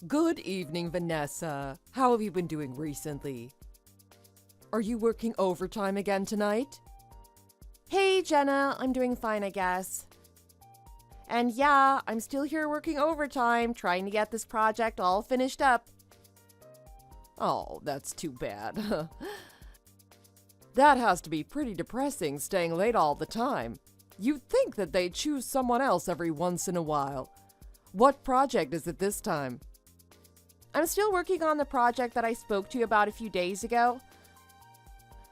Good evening, Vanessa. How have you been doing recently? Are you working overtime again tonight? Hey, Jenna, I'm doing fine, I guess. And yeah, I'm still here working overtime, trying to get this project all finished up. Oh, that's too bad. That has to be pretty depressing, staying late all the time. You'd think that they'd choose someone else every once in a while. What project is it this time? I'm still working on the project that I spoke to you about a few days ago.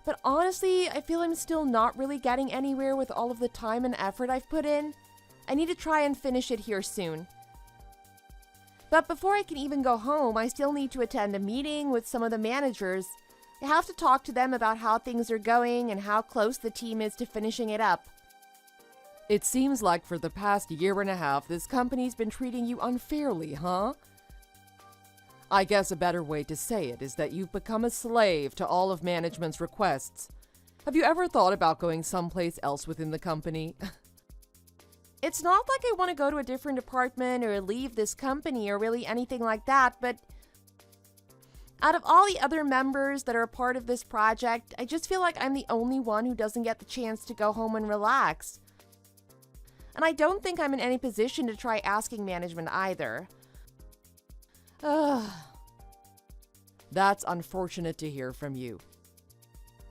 But honestly, I feel I'm still not really getting anywhere with all of the time and effort I've put in. I need to try and finish it here soon. But before I can even go home, I still need to attend a meeting with some of the managers. I have to talk to them about how things are going and how close the team is to finishing it up. It seems like for the past year and a half, this company's been treating you unfairly, huh? I guess a better way to say it is that you've become a slave to all of management's requests. Have you ever thought about going someplace else within the company? It's not like I want to go to a different department or leave this company or really anything like that, but out of all the other members that are a part of this project, I just feel like I'm the only one who doesn't get the chance to go home and relax. And I don't think I'm in any position to try asking management either. Ugh. That's unfortunate to hear from you.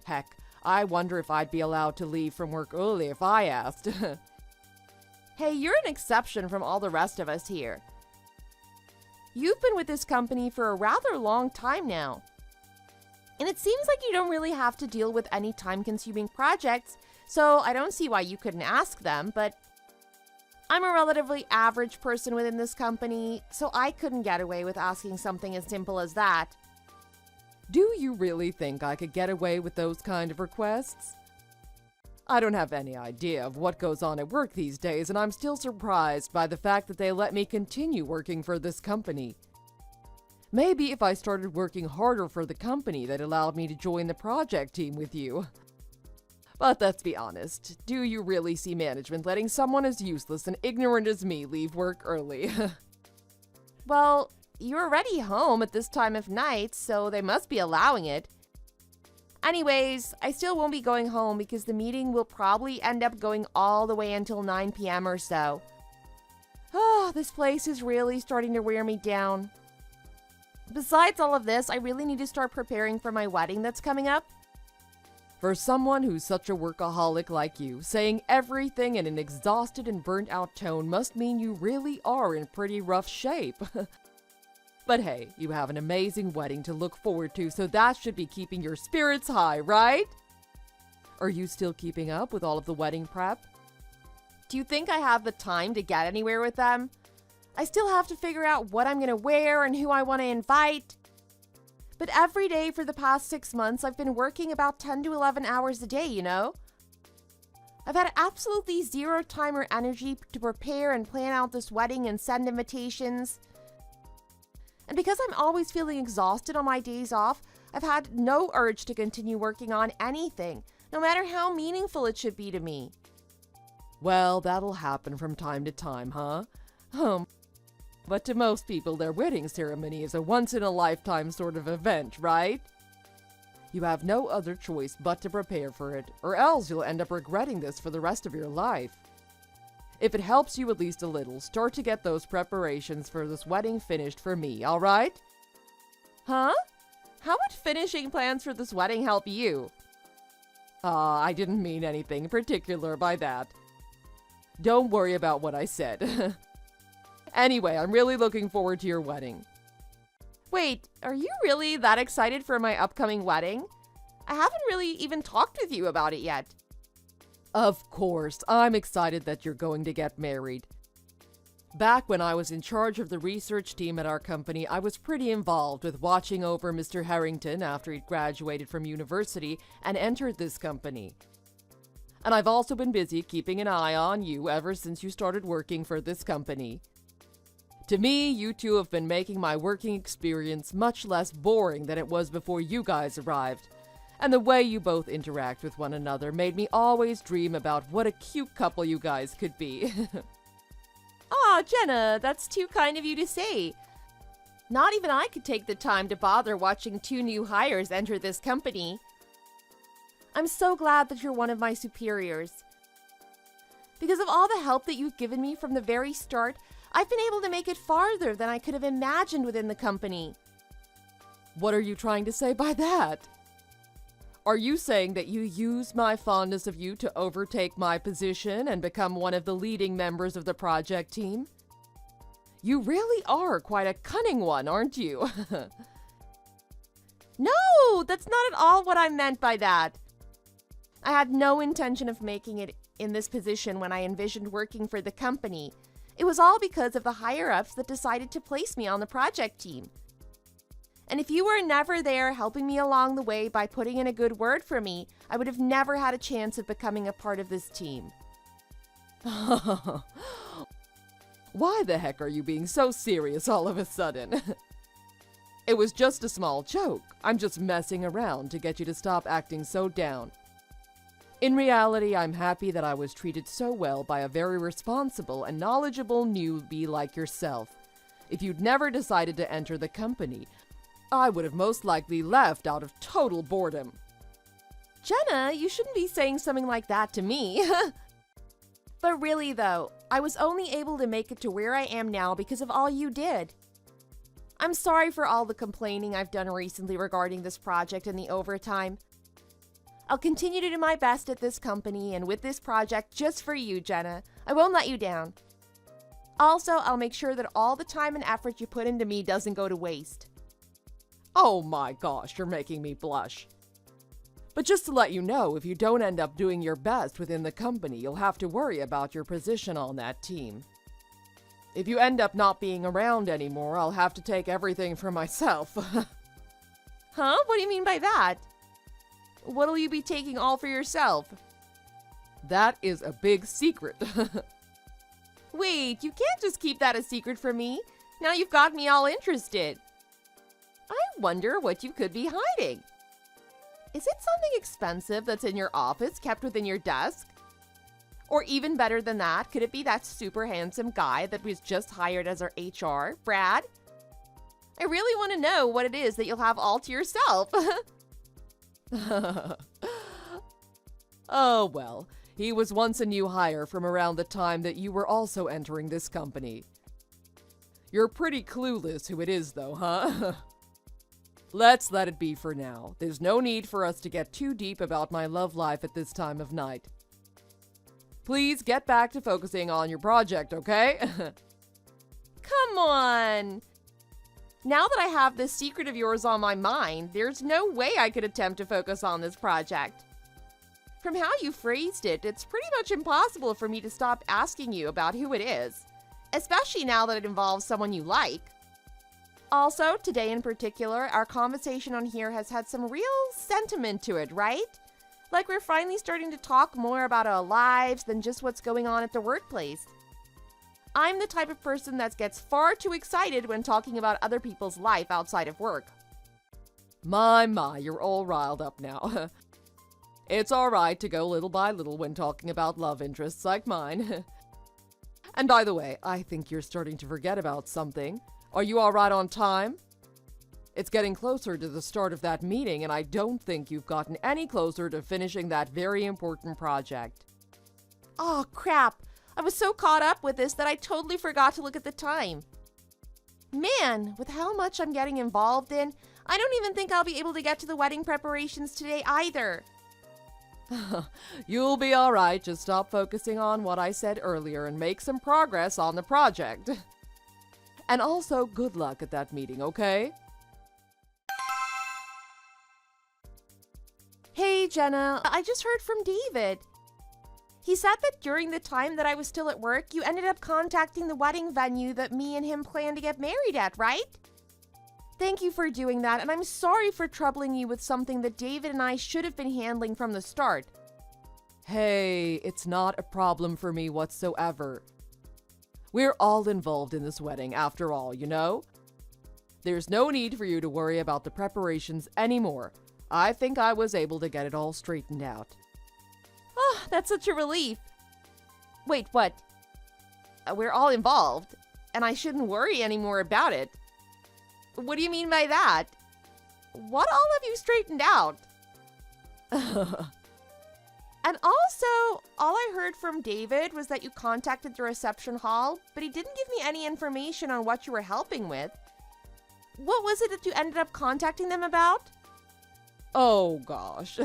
Heck, I wonder if I'd be allowed to leave from work early if I asked. Hey, you're an exception from all the rest of us here. You've been with this company for a rather long time now. And it seems like you don't really have to deal with any time-consuming projects, so I don't see why you couldn't ask them, but I'm a relatively average person within this company, so I couldn't get away with asking something as simple as that. Do you really think I could get away with those kind of requests? I don't have any idea of what goes on at work these days, and I'm still surprised by the fact that they let me continue working for this company. Maybe if I started working harder for the company, that allowed me to join the project team with you. But let's be honest, do you really see management letting someone as useless and ignorant as me leave work early? Well, you're already home at this time of night, so they must be allowing it. Anyways, I still won't be going home because the meeting will probably end up going all the way until 9 p.m. or so. Oh, this place is really starting to wear me down. Besides all of this, I really need to start preparing for my wedding that's coming up. For someone who's such a workaholic like you, saying everything in an exhausted and burnt out tone must mean you really are in pretty rough shape. But hey, you have an amazing wedding to look forward to, so that should be keeping your spirits high, right? Are you still keeping up with all of the wedding prep? Do you think I have the time to get anywhere with them? I still have to figure out what I'm going to wear and who I want to invite. But every day for the past 6 months, I've been working about 10 to 11 hours a day, you know? I've had absolutely zero time or energy to prepare and plan out this wedding and send invitations. And because I'm always feeling exhausted on my days off, I've had no urge to continue working on anything, no matter how meaningful it should be to me. Well, that'll happen from time to time, huh? But to most people, their wedding ceremony is a once-in-a-lifetime sort of event, right? You have no other choice but to prepare for it, or else you'll end up regretting this for the rest of your life. If it helps you at least a little, start to get those preparations for this wedding finished for me, alright? Huh? How would finishing plans for this wedding help you? I didn't mean anything particular by that. Don't worry about what I said. Anyway, I'm really looking forward to your wedding. Wait, are you really that excited for my upcoming wedding? I haven't really even talked with you about it yet. Of course, I'm excited that you're going to get married. Back when I was in charge of the research team at our company, I was pretty involved with watching over Mr. Harrington after he'd graduated from university and entered this company. And I've also been busy keeping an eye on you ever since you started working for this company. To me, you two have been making my working experience much less boring than it was before you guys arrived. And the way you both interact with one another made me always dream about what a cute couple you guys could be. Aw, Jenna, that's too kind of you to say. Not even I could take the time to bother watching 2 new hires enter this company. I'm so glad that you're one of my superiors. Because of all the help that you've given me from the very start, I've been able to make it farther than I could have imagined within the company. What are you trying to say by that? Are you saying that you use my fondness of you to overtake my position and become one of the leading members of the project team? You really are quite a cunning one, aren't you? No, that's not at all what I meant by that. I had no intention of making it in this position when I envisioned working for the company. It was all because of the higher-ups that decided to place me on the project team. And if you were never there helping me along the way by putting in a good word for me, I would have never had a chance of becoming a part of this team. Why the heck are you being so serious all of a sudden? It was just a small joke. I'm just messing around to get you to stop acting so down. In reality, I'm happy that I was treated so well by a very responsible and knowledgeable newbie like yourself. If you'd never decided to enter the company, I would have most likely left out of total boredom. Jenna, you shouldn't be saying something like that to me. But really though, I was only able to make it to where I am now because of all you did. I'm sorry for all the complaining I've done recently regarding this project and the overtime. I'll continue to do my best at this company and with this project just for you, Jenna. I won't let you down. Also, I'll make sure that all the time and effort you put into me doesn't go to waste. Oh my gosh, you're making me blush. But just to let you know, if you don't end up doing your best within the company, you'll have to worry about your position on that team. If you end up not being around anymore, I'll have to take everything for myself. Huh? What do you mean by that? What'll you be taking all for yourself? That is a big secret. Wait, you can't just keep that a secret from me. Now you've got me all interested. I wonder what you could be hiding. Is it something expensive that's in your office kept within your desk? Or even better than that, could it be that super handsome guy that was just hired as our HR, Brad? I really want to know what it is that you'll have all to yourself. Oh well, he was once a new hire from around the time that you were also entering this company. You're pretty clueless who it is though, huh? Let's let it be for now. There's no need for us to get too deep about my love life at this time of night. Please get back to focusing on your project, okay? Come on! Now that I have this secret of yours on my mind, there's no way I could attempt to focus on this project. From how you phrased it, it's pretty much impossible for me to stop asking you about who it is, especially now that it involves someone you like. Also, today in particular, our conversation on here has had some real sentiment to it, right? Like we're finally starting to talk more about our lives than just what's going on at the workplace. I'm the type of person that gets far too excited when talking about other people's life outside of work. My, you're all riled up now. It's alright to go little by little when talking about love interests like mine. And by the way, I think you're starting to forget about something. Are you alright on time? It's getting closer to the start of that meeting, and I don't think you've gotten any closer to finishing that very important project. Oh, crap. I was so caught up with this that I totally forgot to look at the time. Man, with how much I'm getting involved in, I don't even think I'll be able to get to the wedding preparations today either. You'll be alright, just stop focusing on what I said earlier and make some progress on the project. And also, good luck at that meeting, okay? Hey, Jenna, I just heard from David. He said that during the time that I was still at work, you ended up contacting the wedding venue that me and him plan to get married at, right? Thank you for doing that, and I'm sorry for troubling you with something that David and I should have been handling from the start. Hey, it's not a problem for me whatsoever. We're all involved in this wedding after all, you know? There's no need for you to worry about the preparations anymore. I think I was able to get it all straightened out. Oh, that's such a relief. Wait, what? We're all involved, and I shouldn't worry anymore about it. What do you mean by that? What all have you straightened out? And also, all I heard from David was that you contacted the reception hall, but he didn't give me any information on what you were helping with. What was it that you ended up contacting them about? Oh gosh.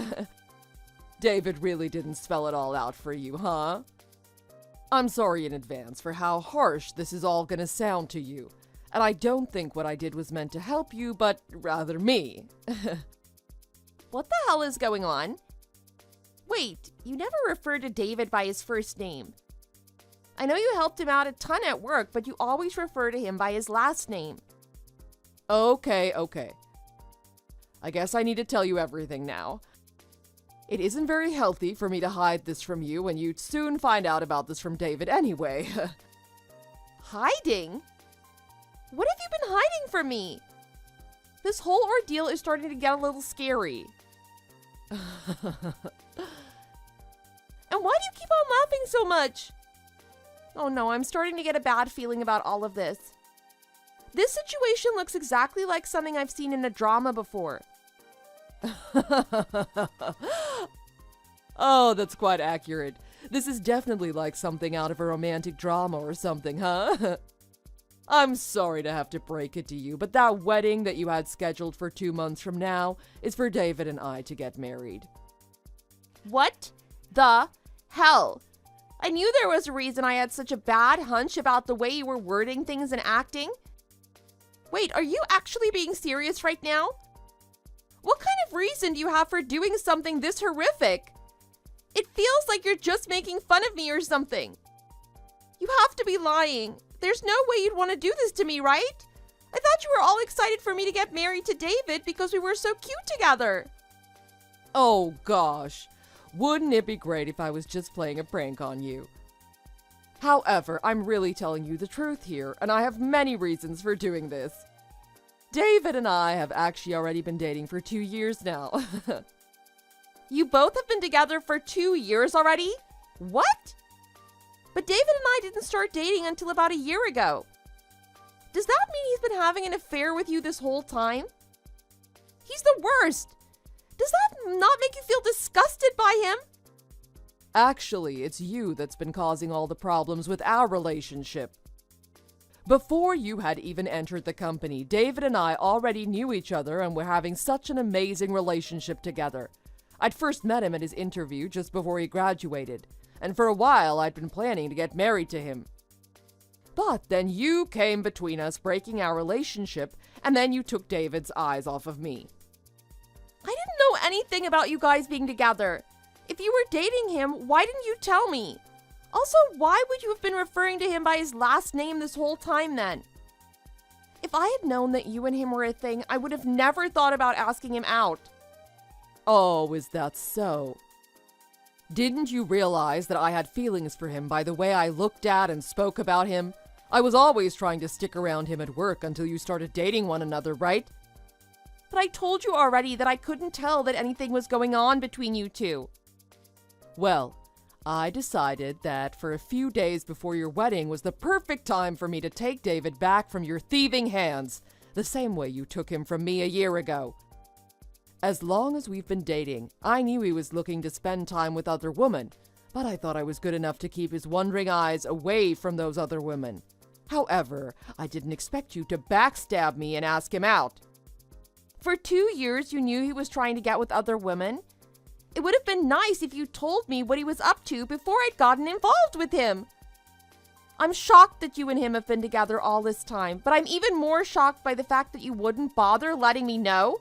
David really didn't spell it all out for you, huh? I'm sorry in advance for how harsh this is all gonna sound to you. And I don't think what I did was meant to help you, but rather me. What the hell is going on? Wait, you never referred to David by his first name. I know you helped him out a ton at work, but you always refer to him by his last name. Okay. I guess I need to tell you everything now. It isn't very healthy for me to hide this from you, and you'd soon find out about this from David anyway. Hiding? What have you been hiding from me? This whole ordeal is starting to get a little scary. And why do you keep on laughing so much? Oh no, I'm starting to get a bad feeling about all of this. This situation looks exactly like something I've seen in a drama before. Oh, that's quite accurate. This is definitely like something out of a romantic drama or something, huh? I'm sorry to have to break it to you, but that wedding that you had scheduled for 2 months from now is for David and I to get married. What the hell? I knew there was a reason I had such a bad hunch about the way you were wording things and acting. Wait, are you actually being serious right now? What kind of reason do you have for doing something this horrific? It feels like you're just making fun of me or something. You have to be lying. There's no way you'd want to do this to me, right? I thought you were all excited for me to get married to David because we were so cute together. Oh gosh, wouldn't it be great if I was just playing a prank on you? However, I'm really telling you the truth here, and I have many reasons for doing this. David and I have actually already been dating for 2 years now. You both have been together for 2 years already? What? But David and I didn't start dating until about a year ago. Does that mean he's been having an affair with you this whole time? He's the worst. Does that not make you feel disgusted by him? Actually, it's you that's been causing all the problems with our relationship. Before you had even entered the company, David and I already knew each other and were having such an amazing relationship together. I'd first met him at his interview just before he graduated, and for a while I'd been planning to get married to him. But then you came between us, breaking our relationship, and then you took David's eyes off of me. I didn't know anything about you guys being together. If you were dating him, why didn't you tell me? Also, why would you have been referring to him by his last name this whole time then? If I had known that you and him were a thing, I would have never thought about asking him out. Oh, is that so? Didn't you realize that I had feelings for him by the way I looked at and spoke about him? I was always trying to stick around him at work until you started dating one another, right? But I told you already that I couldn't tell that anything was going on between you two. Well, I decided that for a few days before your wedding was the perfect time for me to take David back from your thieving hands, the same way you took him from me a year ago. As long as we've been dating, I knew he was looking to spend time with other women, but I thought I was good enough to keep his wandering eyes away from those other women. However, I didn't expect you to backstab me and ask him out. For 2 years, you knew he was trying to get with other women? It would have been nice if you told me what he was up to before I'd gotten involved with him. I'm shocked that you and him have been together all this time, but I'm even more shocked by the fact that you wouldn't bother letting me know.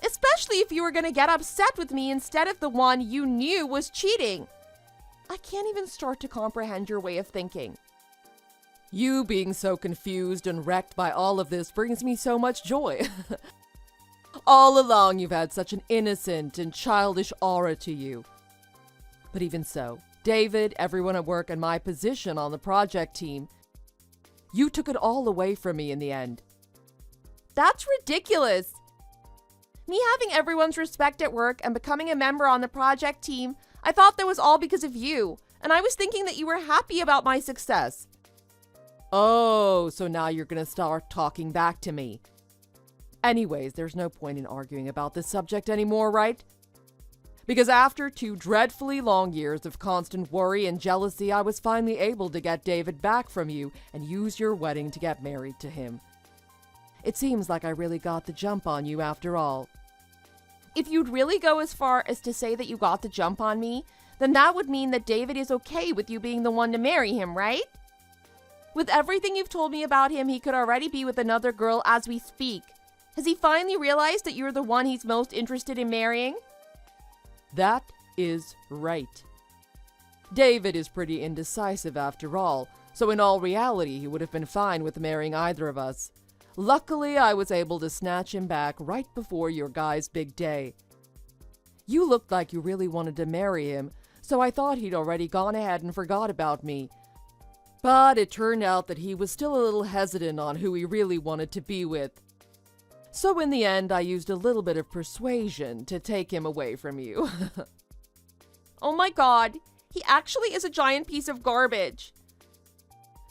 Especially if you were going to get upset with me instead of the one you knew was cheating. I can't even start to comprehend your way of thinking. You being so confused and wrecked by all of this brings me so much joy. All along you've had such an innocent and childish aura to you. But even so, David, everyone at work, and my position on the project team, you took it all away from me in the end. That's ridiculous. Me having everyone's respect at work and becoming a member on the project team, I thought that was all because of you, and I was thinking that you were happy about my success. Oh, so now you're gonna start talking back to me. Anyways, there's no point in arguing about this subject anymore, right? Because after 2 dreadfully long years of constant worry and jealousy, I was finally able to get David back from you and use your wedding to get married to him. It seems like I really got the jump on you after all. If you'd really go as far as to say that you got the jump on me, then that would mean that David is okay with you being the one to marry him, right? With everything you've told me about him, he could already be with another girl as we speak. Has he finally realized that you're the one he's most interested in marrying? That is right. David is pretty indecisive after all, so in all reality he would have been fine with marrying either of us. Luckily, I was able to snatch him back right before your guy's big day. You looked like you really wanted to marry him, so I thought he'd already gone ahead and forgot about me. But it turned out that he was still a little hesitant on who he really wanted to be with. So in the end, I used a little bit of persuasion to take him away from you. Oh my god, he actually is a giant piece of garbage.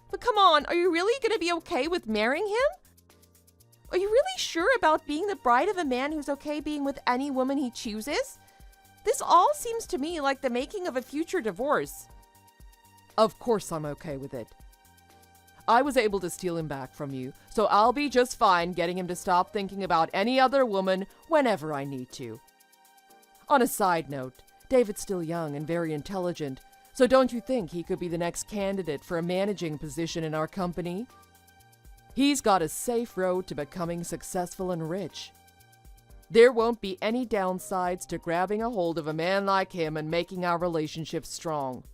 But come on, are you really going to be okay with marrying him? Are you really sure about being the bride of a man who's okay being with any woman he chooses? This all seems to me like the making of a future divorce. Of course I'm okay with it. I was able to steal him back from you, so I'll be just fine getting him to stop thinking about any other woman whenever I need to. On a side note, David's still young and very intelligent, so don't you think he could be the next candidate for a managing position in our company? He's got a safe road to becoming successful and rich. There won't be any downsides to grabbing a hold of a man like him and making our relationship strong.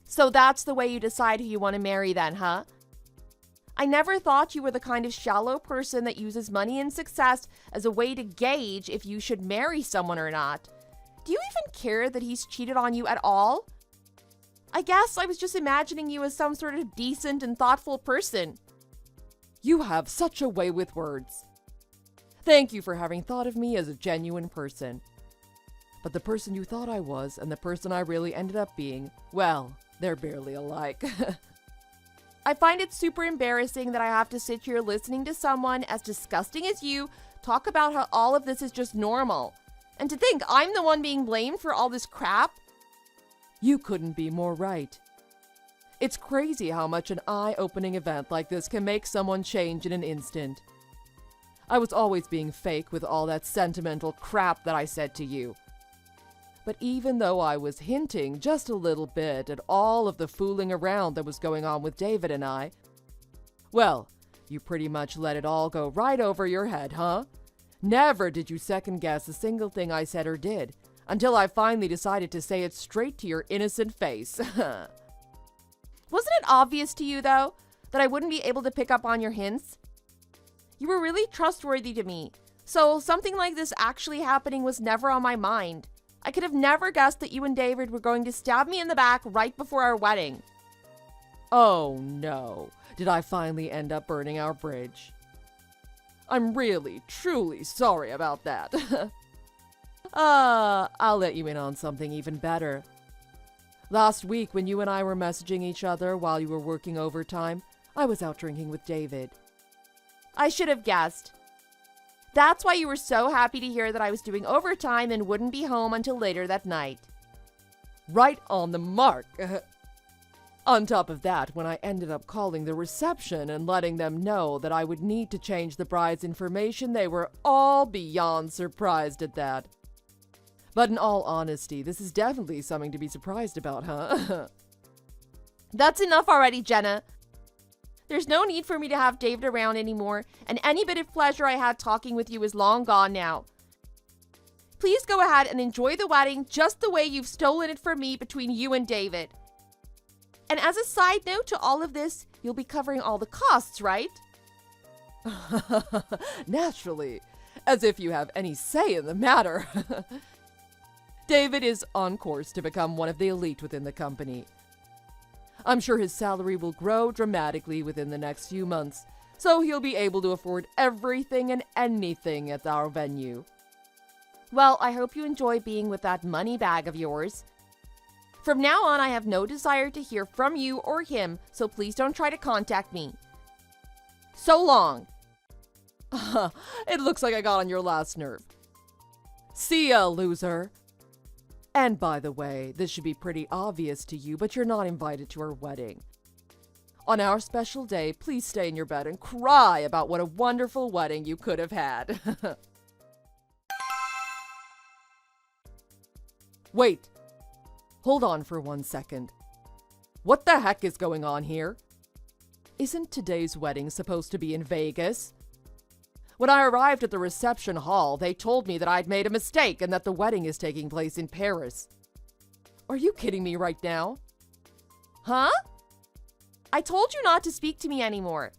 So that's the way you decide who you want to marry then, huh? I never thought you were the kind of shallow person that uses money and success as a way to gauge if you should marry someone or not. Do you even care that he's cheated on you at all? I guess I was just imagining you as some sort of decent and thoughtful person. You have such a way with words. Thank you for having thought of me as a genuine person. But the person you thought I was and the person I really ended up being, well, they're barely alike. I find it super embarrassing that I have to sit here listening to someone as disgusting as you talk about how all of this is just normal. And to think I'm the one being blamed for all this crap? You couldn't be more right. It's crazy how much an eye-opening event like this can make someone change in an instant. I was always being fake with all that sentimental crap that I said to you. But even though I was hinting just a little bit at all of the fooling around that was going on with David and I, well, you pretty much let it all go right over your head, huh? Never did you second-guess a single thing I said or did, until I finally decided to say it straight to your innocent face. Wasn't it obvious to you, though, that I wouldn't be able to pick up on your hints? You were really trustworthy to me, so something like this actually happening was never on my mind. I could have never guessed that you and David were going to stab me in the back right before our wedding. Oh no, did I finally end up burning our bridge? I'm really, truly sorry about that. I'll let you in on something even better. Last week, when you and I were messaging each other while you were working overtime, I was out drinking with David. I should have guessed. That's why you were so happy to hear that I was doing overtime and wouldn't be home until later that night. Right on the mark. On top of that, when I ended up calling the reception and letting them know that I would need to change the bride's information, they were all beyond surprised at that. But in all honesty, this is definitely something to be surprised about, huh? That's enough already, Jenna. There's no need for me to have David around anymore, and any bit of pleasure I had talking with you is long gone now. Please go ahead and enjoy the wedding just the way you've stolen it from me between you and David. And as a side note to all of this, you'll be covering all the costs, right? Naturally, as if you have any say in the matter. David is on course to become one of the elite within the company. I'm sure his salary will grow dramatically within the next few months, so he'll be able to afford everything and anything at our venue. Well, I hope you enjoy being with that money bag of yours. From now on, I have no desire to hear from you or him, so please don't try to contact me. So long. It looks like I got on your last nerve. See ya, loser. And by the way, this should be pretty obvious to you, but you're not invited to our wedding. On our special day, please stay in your bed and cry about what a wonderful wedding you could have had. Wait. Hold on for 1 second. What the heck is going on here? Isn't today's wedding supposed to be in Vegas? When I arrived at the reception hall, they told me that I'd made a mistake and that the wedding is taking place in Paris. Are you kidding me right now? Huh? I told you not to speak to me anymore.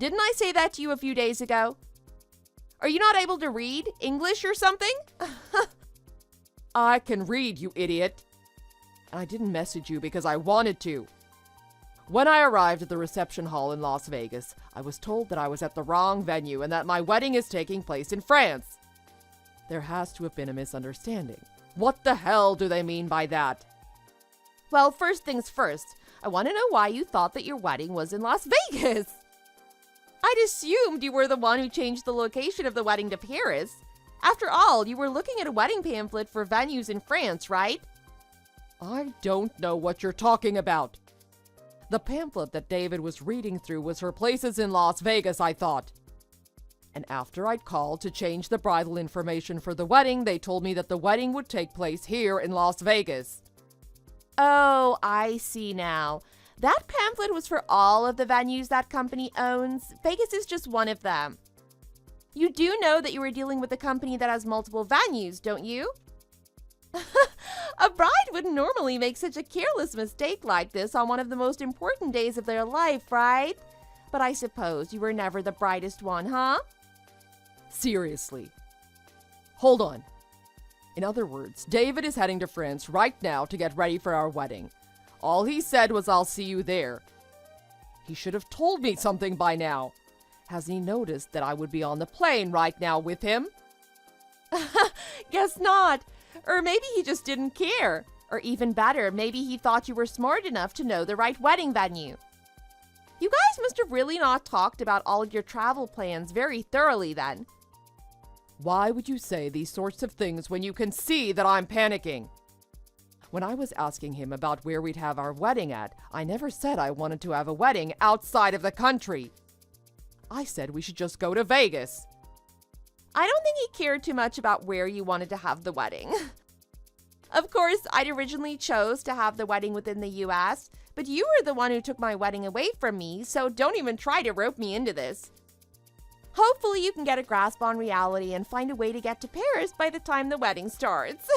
Didn't I say that to you a few days ago? Are you not able to read English or something? I can read, you idiot. And I didn't message you because I wanted to. When I arrived at the reception hall in Las Vegas, I was told that I was at the wrong venue and that my wedding is taking place in France. There has to have been a misunderstanding. What the hell do they mean by that? Well, first things first, I want to know why you thought that your wedding was in Las Vegas. I'd assumed you were the one who changed the location of the wedding to Paris. After all, you were looking at a wedding pamphlet for venues in France, right? I don't know what you're talking about. The pamphlet that David was reading through was for places in Las Vegas, I thought. And after I'd called to change the bridal information for the wedding, they told me that the wedding would take place here in Las Vegas. Oh, I see now. That pamphlet was for all of the venues that company owns. Vegas is just one of them. You do know that you were dealing with a company that has multiple venues, don't you? A bride wouldn't normally make such a careless mistake like this on one of the most important days of their life, right? But I suppose you were never the brightest one, huh? Seriously. Hold on. In other words, David is heading to France right now to get ready for our wedding. All he said was, "I'll see you there." He should have told me something by now. Hasn't he noticed that I would be on the plane right now with him? Guess not. Or maybe he just didn't care. Or even better, maybe he thought you were smart enough to know the right wedding venue. You guys must have really not talked about all of your travel plans very thoroughly then. Why would you say these sorts of things when you can see that I'm panicking? When I was asking him about where we'd have our wedding at, I never said I wanted to have a wedding outside of the country. I said we should just go to Vegas. I don't think he cared too much about where you wanted to have the wedding. Of course, I'd originally chose to have the wedding within the US, but you were the one who took my wedding away from me, so don't even try to rope me into this. Hopefully you can get a grasp on reality and find a way to get to Paris by the time the wedding starts.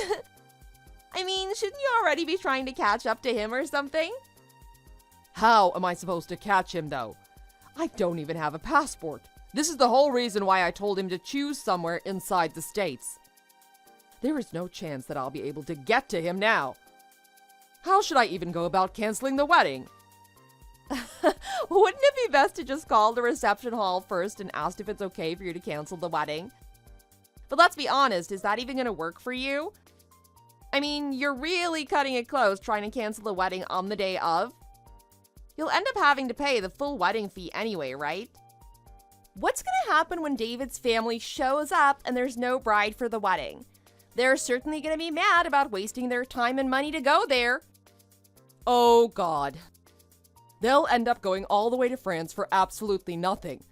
I mean, shouldn't you already be trying to catch up to him or something? How am I supposed to catch him, though? I don't even have a passport. This is the whole reason why I told him to choose somewhere inside the States. There is no chance that I'll be able to get to him now. How should I even go about canceling the wedding? Wouldn't it be best to just call the reception hall first and ask if it's okay for you to cancel the wedding? But let's be honest, is that even going to work for you? I mean, you're really cutting it close trying to cancel the wedding on the day of. You'll end up having to pay the full wedding fee anyway, right? What's going to happen when David's family shows up and there's no bride for the wedding? They're certainly going to be mad about wasting their time and money to go there. Oh, God. They'll end up going all the way to France for absolutely nothing.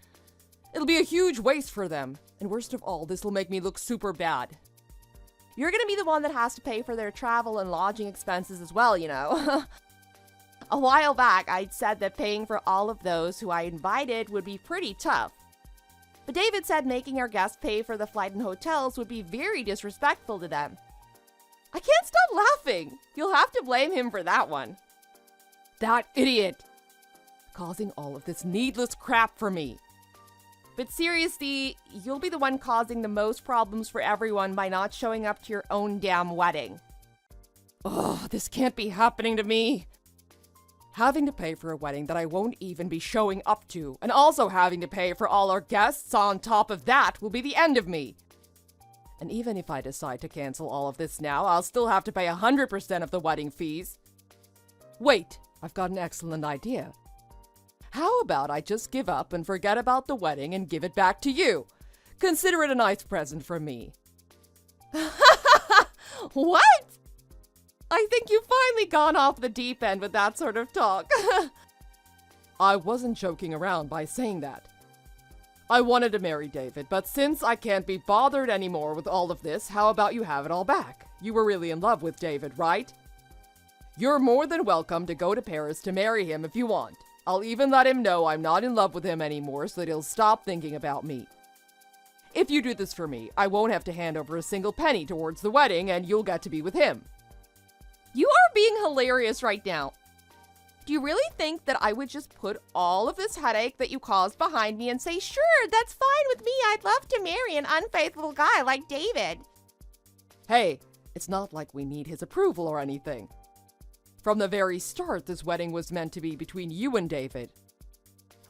It'll be a huge waste for them. And worst of all, this will make me look super bad. You're going to be the one that has to pay for their travel and lodging expenses as well, you know. A while back, I'd said that paying for all of those who I invited would be pretty tough. But David said making our guests pay for the flight and hotels would be very disrespectful to them. I can't stop laughing. You'll have to blame him for that one. That idiot! Causing all of this needless crap for me. But seriously, you'll be the one causing the most problems for everyone by not showing up to your own damn wedding. Ugh, this can't be happening to me. Having to pay for a wedding that I won't even be showing up to, and also having to pay for all our guests on top of that will be the end of me. And even if I decide to cancel all of this now, I'll still have to pay 100% of the wedding fees. Wait, I've got an excellent idea. How about I just give up and forget about the wedding and give it back to you? Consider it a nice present from me. What? I think you've finally gone off the deep end with that sort of talk. I wasn't joking around by saying that. I wanted to marry David, but since I can't be bothered anymore with all of this, how about you have it all back? You were really in love with David, right? You're more than welcome to go to Paris to marry him if you want. I'll even let him know I'm not in love with him anymore so that he'll stop thinking about me. If you do this for me, I won't have to hand over a single penny towards the wedding and you'll get to be with him. You are being hilarious right now. Do you really think that I would just put all of this headache that you caused behind me and say, sure, that's fine with me. I'd love to marry an unfaithful guy like David. Hey, it's not like we need his approval or anything. From the very start, this wedding was meant to be between you and David.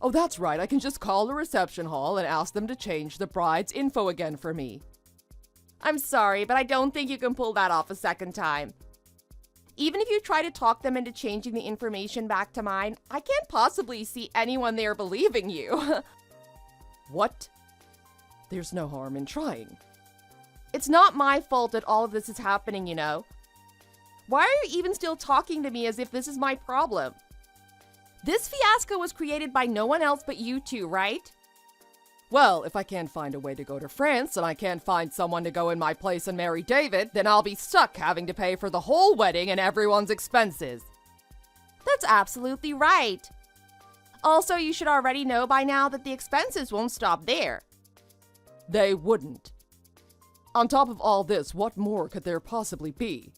Oh, that's right. I can just call the reception hall and ask them to change the bride's info again for me. I'm sorry, but I don't think you can pull that off a second time. Even if you try to talk them into changing the information back to mine, I can't possibly see anyone there believing you. What? There's no harm in trying. It's not my fault that all of this is happening, you know. Why are you even still talking to me as if this is my problem? This fiasco was created by no one else but you two, right? Well, if I can't find a way to go to France and I can't find someone to go in my place and marry David, then I'll be stuck having to pay for the whole wedding and everyone's expenses. That's absolutely right. Also, you should already know by now that the expenses won't stop there. They wouldn't. On top of all this, what more could there possibly be?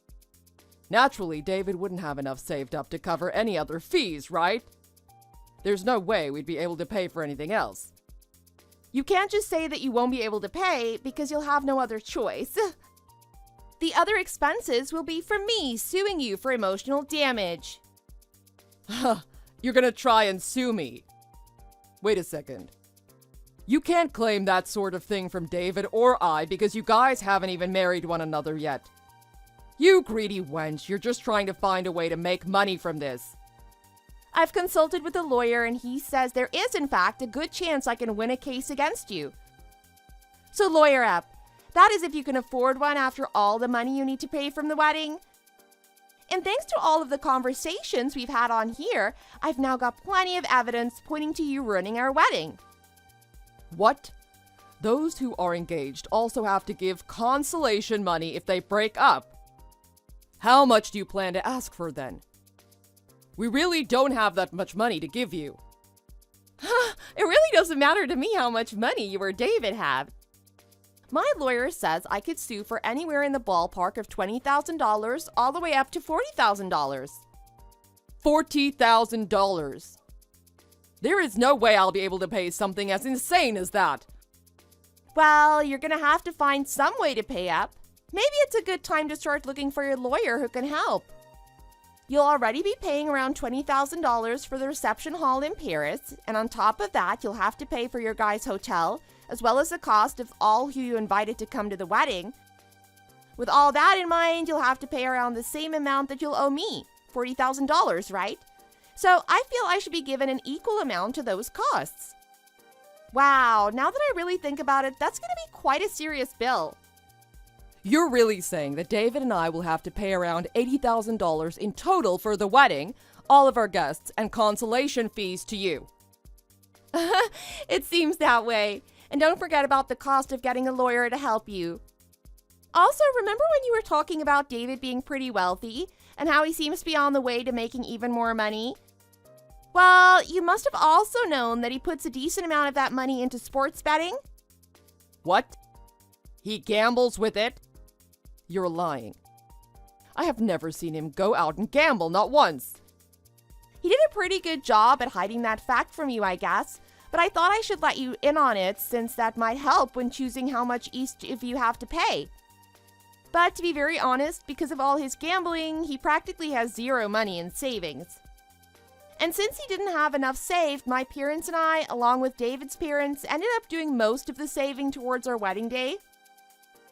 Naturally, David wouldn't have enough saved up to cover any other fees, right? There's no way we'd be able to pay for anything else. You can't just say that you won't be able to pay because you'll have no other choice. The other expenses will be from me suing you for emotional damage. You're gonna try and sue me. Wait a second. You can't claim that sort of thing from David or I because you guys haven't even married one another yet. You greedy wench, you're just trying to find a way to make money from this. I've consulted with a lawyer and he says there is in fact a good chance I can win a case against you. So lawyer up, that is if you can afford one after all the money you need to pay from the wedding. And thanks to all of the conversations we've had on here, I've now got plenty of evidence pointing to you ruining our wedding. What? Those who are engaged also have to give consolation money if they break up. How much do you plan to ask for then? We really don't have that much money to give you. It really doesn't matter to me how much money you or David have. My lawyer says I could sue for anywhere in the ballpark of $20,000 all the way up to $40,000. $40,000. There is no way I'll be able to pay something as insane as that. Well, you're gonna have to find some way to pay up. Maybe it's a good time to start looking for your lawyer who can help. You'll already be paying around $20,000 for the reception hall in Paris, and on top of that, you'll have to pay for your guy's hotel, as well as the cost of all who you invited to come to the wedding. With all that in mind, you'll have to pay around the same amount that you'll owe me, $40,000, right? So I feel I should be given an equal amount to those costs. Wow, now that I really think about it, that's going to be quite a serious bill. You're really saying that David and I will have to pay around $80,000 in total for the wedding, all of our guests, and consolation fees to you. It seems that way. And don't forget about the cost of getting a lawyer to help you. Also, remember when you were talking about David being pretty wealthy and how he seems to be on the way to making even more money? Well, you must have also known that he puts a decent amount of that money into sports betting. What? He gambles with it? You're lying. I have never seen him go out and gamble, not once. He did a pretty good job at hiding that fact from you, I guess, but I thought I should let you in on it since that might help when choosing how much each of you have to pay. But to be very honest, because of all his gambling, he practically has zero money in savings. And since he didn't have enough saved, my parents and I, along with David's parents, ended up doing most of the saving towards our wedding day.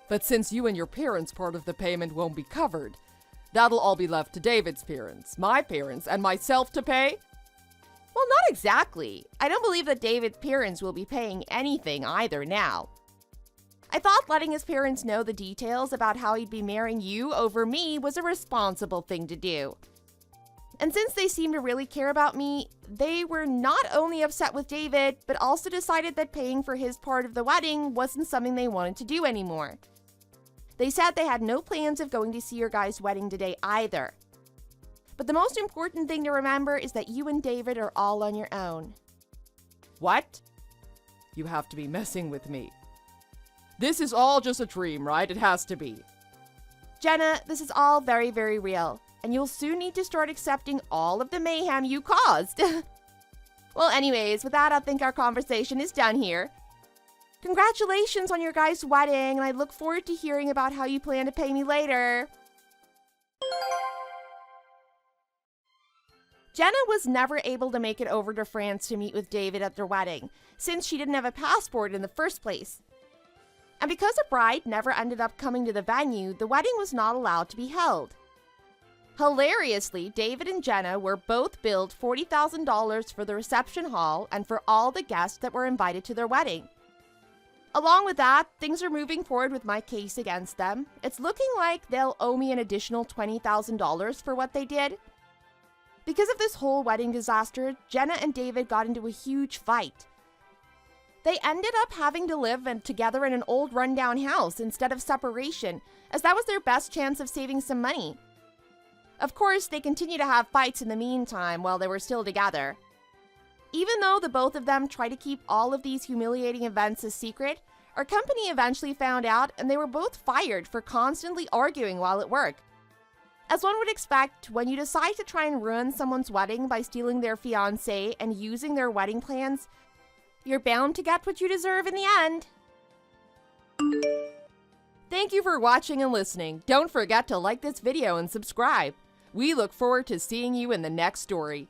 But since you and your parents' part of the payment won't be covered, that'll all be left to David's parents, my parents, and myself to pay? Well, not exactly. I don't believe that David's parents will be paying anything either now. I thought letting his parents know the details about how he'd be marrying you over me was a responsible thing to do. And since they seem to really care about me, they were not only upset with David, but also decided that paying for his part of the wedding wasn't something they wanted to do anymore. They said they had no plans of going to see your guys' wedding today either. But the most important thing to remember is that you and David are all on your own. What? You have to be messing with me. This is all just a dream, right? It has to be. Jenna, this is all very, very real, and you'll soon need to start accepting all of the mayhem you caused. Well, anyways, with that, I think our conversation is done here. Congratulations on your guys' wedding, and I look forward to hearing about how you plan to pay me later. Jenna was never able to make it over to France to meet with David at their wedding, since she didn't have a passport in the first place. And because the bride never ended up coming to the venue, the wedding was not allowed to be held. Hilariously, David and Jenna were both billed $40,000 for the reception hall and for all the guests that were invited to their wedding. Along with that, things are moving forward with my case against them. It's looking like they'll owe me an additional $20,000 for what they did. Because of this whole wedding disaster, Jenna and David got into a huge fight. They ended up having to live together in an old rundown house instead of separation, as that was their best chance of saving some money. Of course, they continued to have fights in the meantime while they were still together. Even though the both of them tried to keep all of these humiliating events a secret, our company eventually found out and they were both fired for constantly arguing while at work. As one would expect, when you decide to try and ruin someone's wedding by stealing their fiancé and using their wedding plans, you're bound to get what you deserve in the end. Thank you for watching and listening. Don't forget to like this video and subscribe. We look forward to seeing you in the next story.